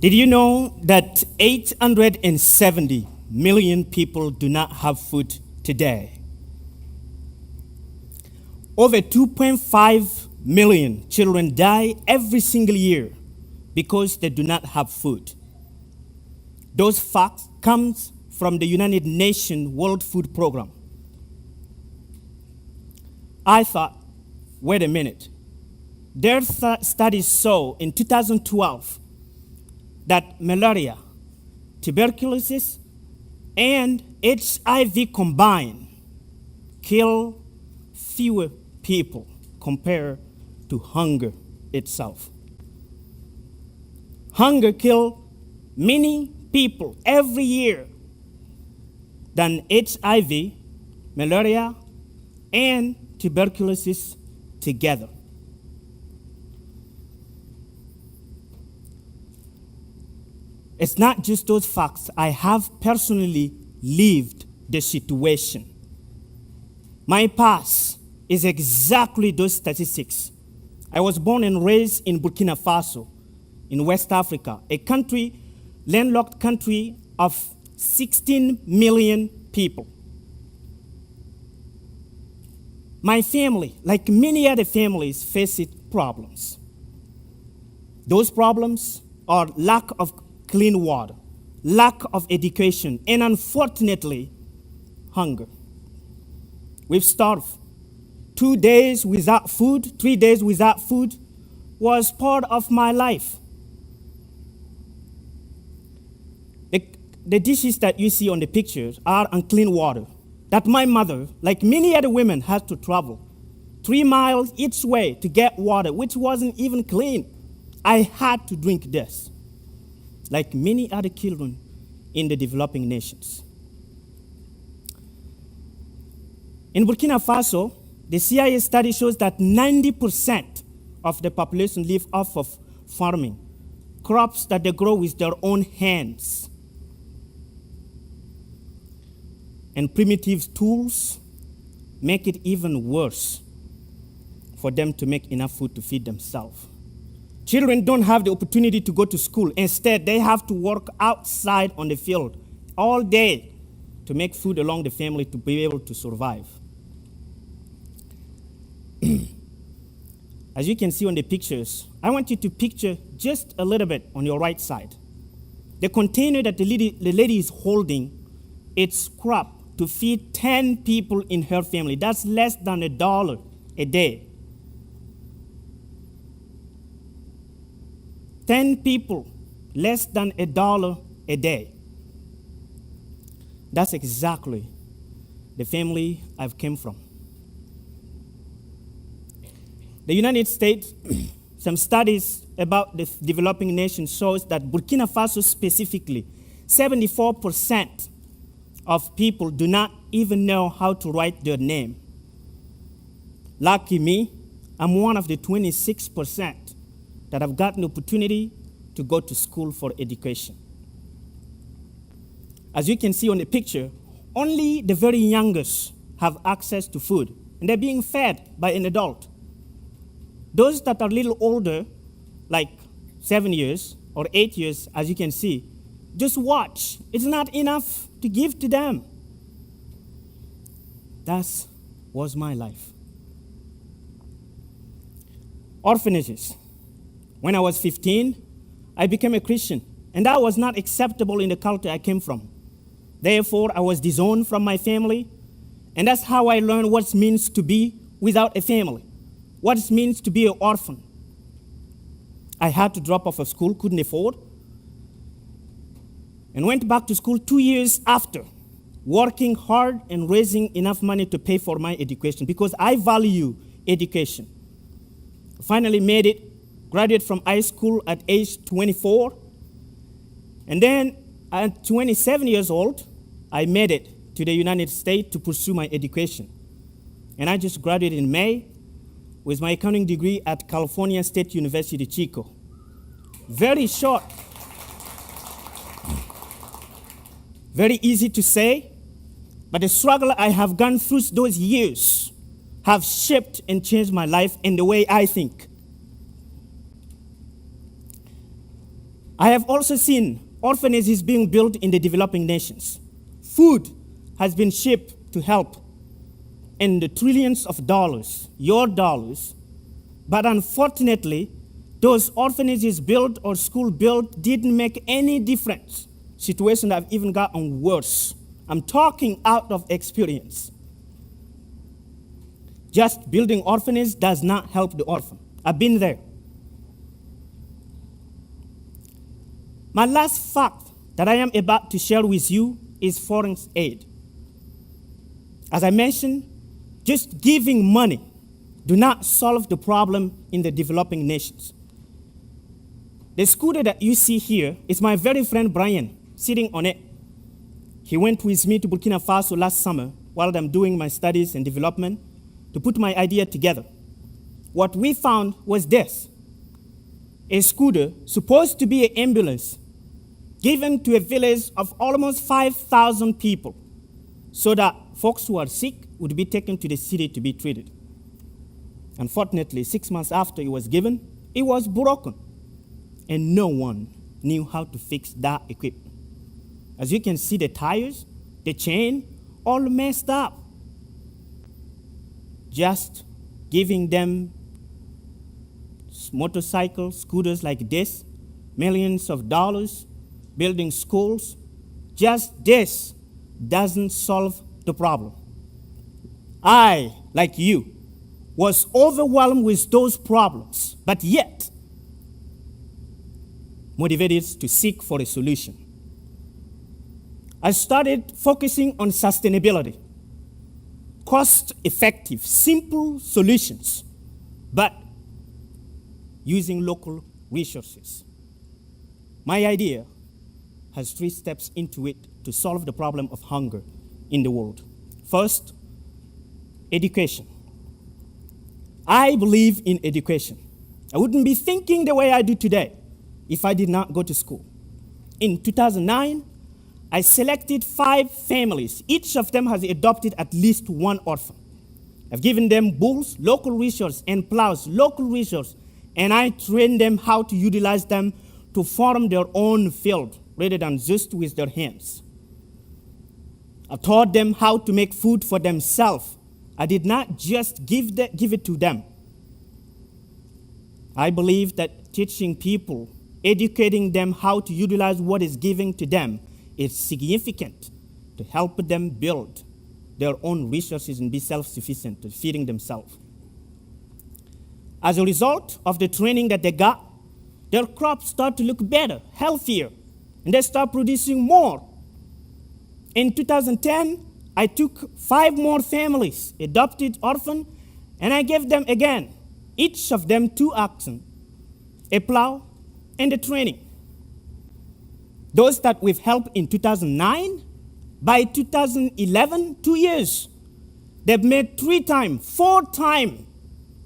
Did you know that 870 million people do not have food today? Over 2.5 million children die every single year because they do not have food. Those facts come from the United Nations World Food Program. I thought, wait a minute. Their studies show in 2012 that malaria, tuberculosis, and HIV combined kill fewer people compared to hunger itself. Hunger kills many people every year than HIV, malaria, and tuberculosis together. It's not just those facts. I have personally lived the situation. My past is exactly those statistics. I was born and raised in Burkina Faso, in West Africa, a country, landlocked country of 16 million people. My family, like many other families, faced problems. Those problems are lack of clean water, lack of education, and unfortunately, hunger. We've starved. 2 days without food, 3 days without food was part of my life. The dishes that you see on the pictures are unclean water that my mother, like many other women, had to travel 3 miles each way to get water, which wasn't even clean. I had to drink this, like many other children in the developing nations. In Burkina Faso, the CIA study shows that 90% of the population live off of farming, crops that they grow with their own hands. And primitive tools make it even worse for them to make enough food to feed themselves. Children don't have the opportunity to go to school. Instead, they have to work outside on the field all day to make food along the family to be able to survive. As you can see on the pictures, I want you to picture just a little bit on your right side. The container that the lady is holding, it's crop to feed 10 people in her family. That's less than $1 a day. 10 people, less than $1 a day. That's exactly the family I've come from. The United States, some studies about the developing nation shows that Burkina Faso specifically, 74% of people do not even know how to write their name. Lucky me, I'm one of the 26% that have gotten the opportunity to go to school for education. As you can see on the picture, only the very youngest have access to food, and they're being fed by an adult. Those that are a little older, like 7 years or 8 years, as you can see, just watch. It's not enough to give to them. That was my life. Orphanages. When I was 15, I became a Christian, and that was not acceptable in the culture I came from. Therefore, I was disowned from my family, and that's how I learned what it means to be without a family, what it means to be an orphan. I had to drop off of school, couldn't afford, and went back to school 2 years after, working hard and raising enough money to pay for my education because I value education. Finally made it, graduated from high school at age 24, and then at 27 years old, I made it to the United States to pursue my education. And I just graduated in May with my accounting degree at California State University, Chico. Very short. Very easy to say, but the struggle I have gone through those years have shaped and changed my life and the way I think. I have also seen orphanages being built in the developing nations. Food has been shipped to help in the trillions of dollars, your dollars. But unfortunately, those orphanages built or school built didn't make any difference. Situations have even gotten worse. I'm talking out of experience. Just building orphanages does not help the orphan. I've been there. My last fact that I am about to share with you is foreign aid. As I mentioned, just giving money do not solve the problem in the developing nations. The scooter that you see here is my very friend Brian sitting on it. He went with me to Burkina Faso last summer while I'm doing my studies and development to put my idea together. What we found was this: a scooter supposed to be an ambulance given to a village of almost 5,000 people so that folks who are sick would be taken to the city to be treated. Unfortunately, 6 months after it was given, it was broken, and no one knew how to fix that equipment. As you can see, the tires, the chain, all messed up. Just giving them motorcycles, scooters like this, millions of dollars, building schools, just this doesn't solve the problem. I, like you, was overwhelmed with those problems, but yet motivated to seek for a solution. I started focusing on sustainability, cost-effective, simple solutions, but using local resources. My idea has 3 steps into it to solve the problem of hunger in the world. First, education. I believe in education. I wouldn't be thinking the way I do today if I did not go to school. In 2009, I selected 5 families. Each of them has adopted at least 1 orphan. I've given them bulls, local resource, and plows, local resource, and I trained them how to utilize them to farm their own field rather than just with their hands. I taught them how to make food for themselves. I did not just give it to them. I believe that teaching people, educating them how to utilize what is given to them is significant to help them build their own resources and be self-sufficient, to feeding themselves. As a result of the training that they got, their crops start to look better, healthier, and they start producing more. In 2010, I took 5 more families, adopted orphan, and I gave them again, each of them 2 oxen, a plow, and a training. Those that we've helped in 2009, by 2011, 2 years, they've made 3 times, 4 times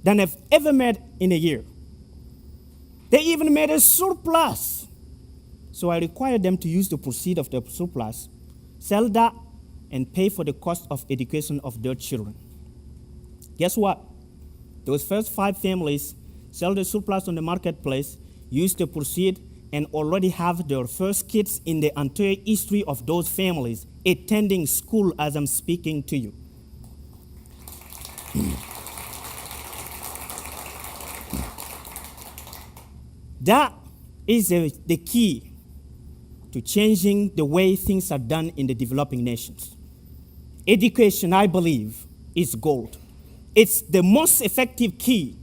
than they've ever made in a year. They even made a surplus. So I required them to use the proceeds of the surplus, sell that, and pay for the cost of education of their children. Guess what? Those first 5 families sell the surplus on the marketplace, use the proceeds, and already have their first kids in the entire history of those families attending school as I'm speaking to you. That is the key to changing the way things are done in the developing nations. Education, I believe, is gold. It's the most effective key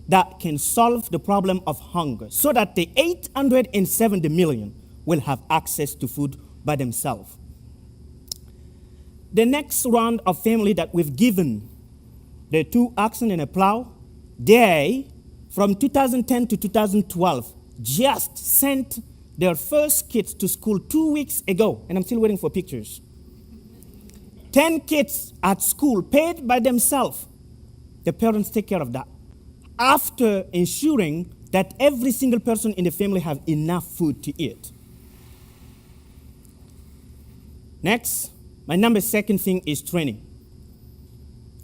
that can solve the problem of hunger so that the 870 million will have access to food by themselves. The next round of family that we've given, the 2 oxen and a plow, they, from 2010 to 2012, just sent their first kids to school 2 weeks ago, and I'm still waiting for pictures. 10 kids at school, paid by themselves. The parents take care of that, after ensuring that every single person in the family have enough food to eat. Next, my number 2 thing is training.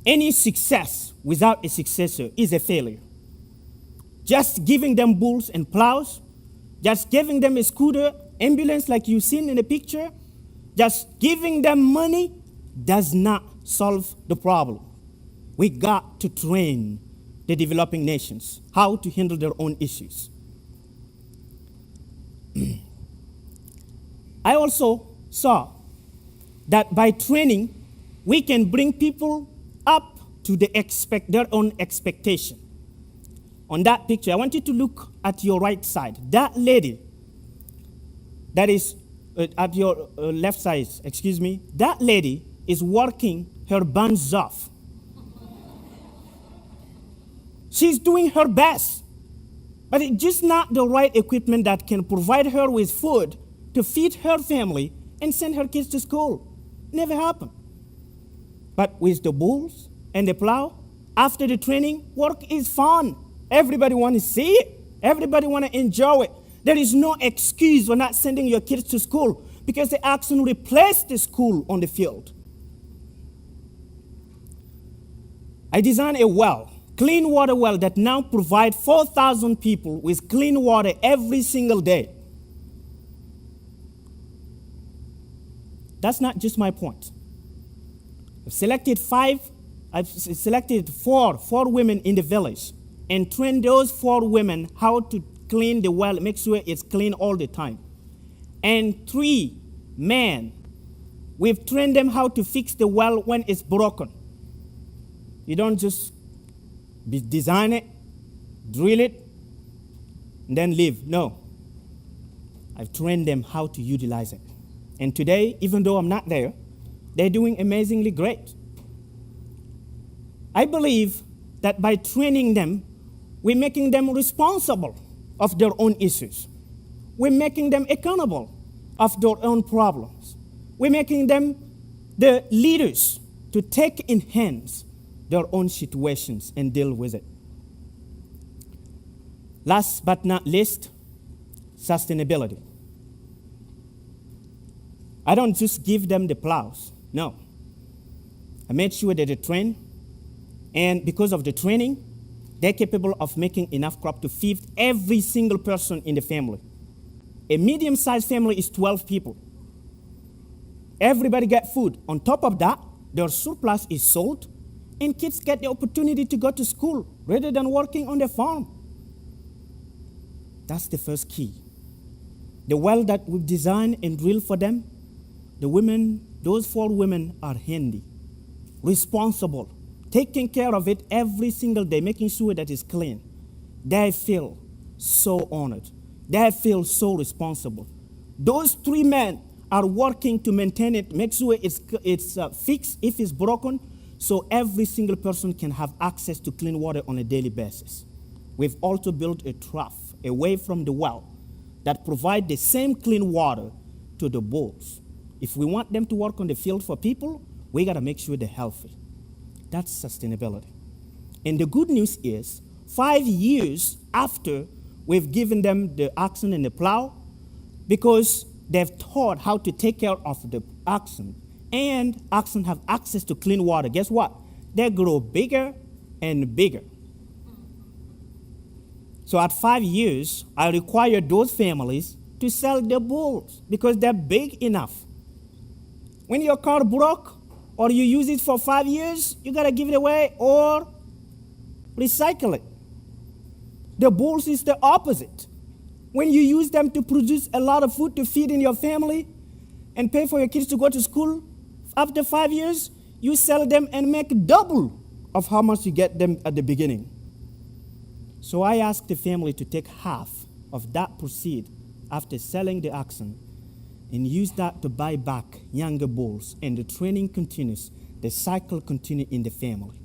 Any success without a successor is a failure. Just giving them bulls and plows Just giving them a scooter, ambulance like you've seen in the picture, just giving them money does not solve the problem. We got to train the developing nations how to handle their own issues. I also saw that by training, we can bring people up to their own expectation. On that picture, I want you to look at your right side. That lady that is at your left side, that lady is working her buns off. She's doing her best, but it's just not the right equipment that can provide her with food to feed her family and send her kids to school. Never happened. But with the bulls and the plow, after the training, work is fun. Everybody want to see it. Everybody want to enjoy it. There is no excuse for not sending your kids to school because the oxen replaced the school on the field. I designed a well, clean water well that now provides 4,000 people with clean water every single day. That's not just my point. I've selected four women in the village and trained those 4 women how to clean the well, make sure it's clean all the time. And 3 men, we've trained them how to fix the well when it's broken. You don't just design it, drill it, and then leave. No. I've trained them how to utilize it. And today, even though I'm not there, they're doing amazingly great. I believe that by training them, we're making them responsible of their own issues. We're making them accountable of their own problems. We're making them the leaders to take in hands their own situations and deal with it. Last but not least, sustainability. I don't just give them the plows. No. I made sure that they train, and because of the training, they're capable of making enough crop to feed every single person in the family. A medium-sized family is 12 people. Everybody get food. On top of that, their surplus is sold, and kids get the opportunity to go to school rather than working on the farm. That's the first key. The well that we've designed and drilled for them, the women, those 4 women are handy, responsible, taking care of it every single day, making sure that it's clean. They feel so honored. They feel so responsible. Those 3 men are working to maintain it, make sure it's fixed if it's broken, so every single person can have access to clean water on a daily basis. We've also built a trough away from the well that provides the same clean water to the bulls. If we want them to work on the field for people, we got to make sure they're healthy. That's sustainability. And the good news is, 5 years after we've given them the oxen and the plow, because they've taught how to take care of the oxen, and oxen have access to clean water, guess what? They grow bigger and bigger. So at 5 years, I required those families to sell their bulls because they're big enough. When your car broke or you use it for 5 years, you got to give it away or recycle it. The bulls is the opposite. When you use them to produce a lot of food to feed in your family and pay for your kids to go to school, after 5 years, you sell them and make double of how much you get them at the beginning. So I asked the family to take half of that proceed after selling the oxen and use that to buy back younger bulls, and the training continues. The cycle continues in the family.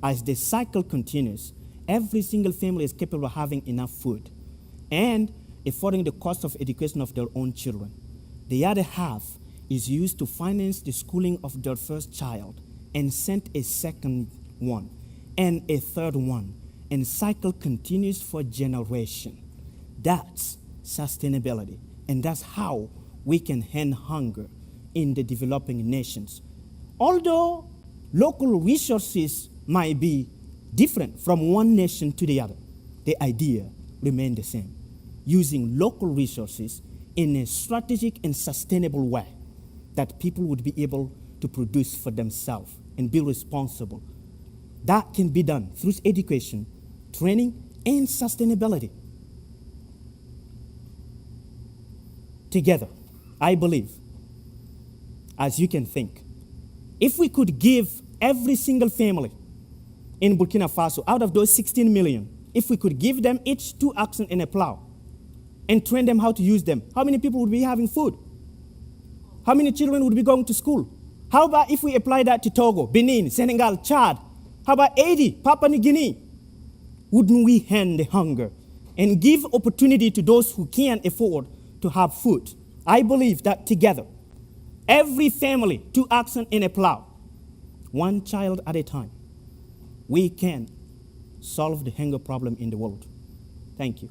As the cycle continues, every single family is capable of having enough food and affording the cost of education of their own children. The other half is used to finance the schooling of their first child and send a second one and a third one, and cycle continues for generation. That's sustainability, and that's how we can end hunger in the developing nations. Although local resources might be different from one nation to the other, the idea remains the same. using local resources in a strategic and sustainable way that people would be able to produce for themselves and be responsible. That can be done through education, training, and sustainability. Together, I believe, as you can think, if we could give every single family in Burkina Faso, out of those 16 million, if we could give them each 2 oxen and a plow and train them how to use them, how many people would be having food? How many children would be going to school? How about if we apply that to Togo, Benin, Senegal, Chad? How about Haiti, Papua New Guinea? Wouldn't we end the hunger and give opportunity to those who can't afford to have food? I believe that together, every family, 2 oxen and a plow, 1 child at a time, we can solve the hunger problem in the world. Thank you.